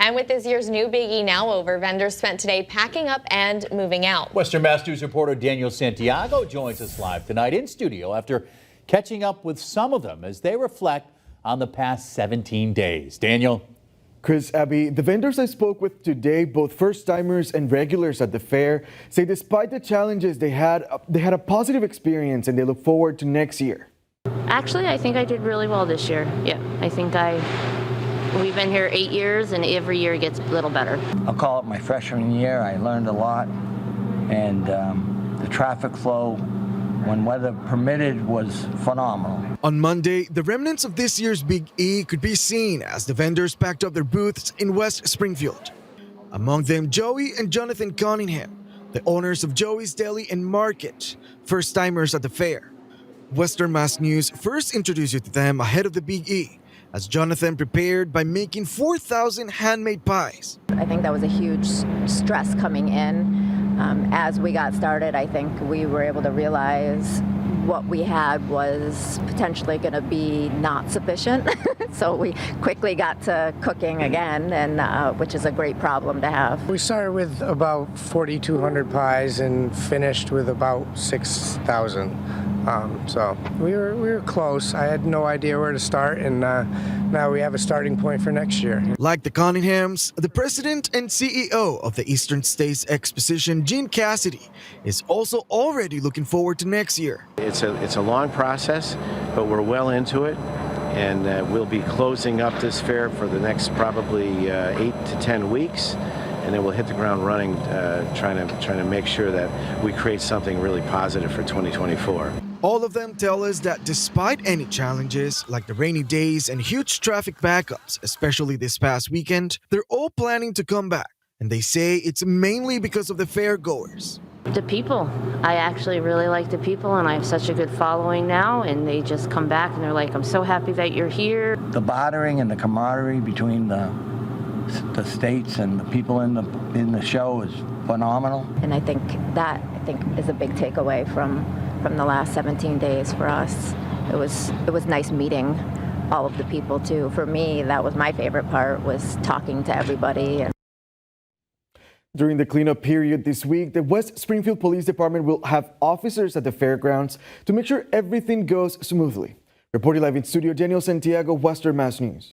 And with this year's new Big E now over, vendors spent today packing up and moving out. Western Mass News reporter Daniel Santiago joins us live tonight in studio after catching up with some of them as they reflect on the past 17 days. Daniel. Chris, Abby, the vendors I spoke with today, both first-timers and regulars at the fair, say despite the challenges they had a positive experience and they look forward to next year. Actually, I think I did really well this year. Yeah, I think we've been here 8 years and every year it gets a little better. I'll call it my freshman year. I learned a lot, and the traffic flow, when weather permitted, was phenomenal. On Monday, the remnants of this year's Big E could be seen as the vendors packed up their booths in West Springfield. Among them, Joey and Jonathan Cunningham, the owners of Joey's Deli and Market, first-timers at the fair. Western Mass News first introduced you to them ahead of the Big E, as Jonathan prepared by making 4,000 handmade pies. I think that was a huge stress coming in. As we got started, I think we were able to realize what we had was potentially going to be not sufficient. So we quickly got to cooking again, and which is a great problem to have. We started with about 4,200 pies and finished with about 6,000. So we were close. I had no idea where to start, and now we have a starting point for next year. Like the Cunninghams, the president and CEO of the Eastern States Exposition, Gene Cassidy, is also already looking forward to next year. It's a long process, but we're well into it, and we'll be closing up this fair for the next probably 8 to 10 weeks. And then we'll hit the ground running, trying to make sure that we create something really positive for 2024. All of them tell us that despite any challenges, like the rainy days and huge traffic backups, especially this past weekend, they're all planning to come back. And they say it's mainly because of the fair goers. The people. I actually really like the people, and I have such a good following now, and they just come back and they're like, I'm so happy that you're here. The bartering and the camaraderie between the states and the people in the show is phenomenal. And I think that is a big takeaway from the last 17 days for us. It was nice meeting all of the people too. For me, that was my favorite part, was talking to everybody. During the cleanup period this week, the West Springfield Police Department will have officers at the fairgrounds to make sure everything goes smoothly. Reporting live in studio, Daniel Santiago, Western Mass News.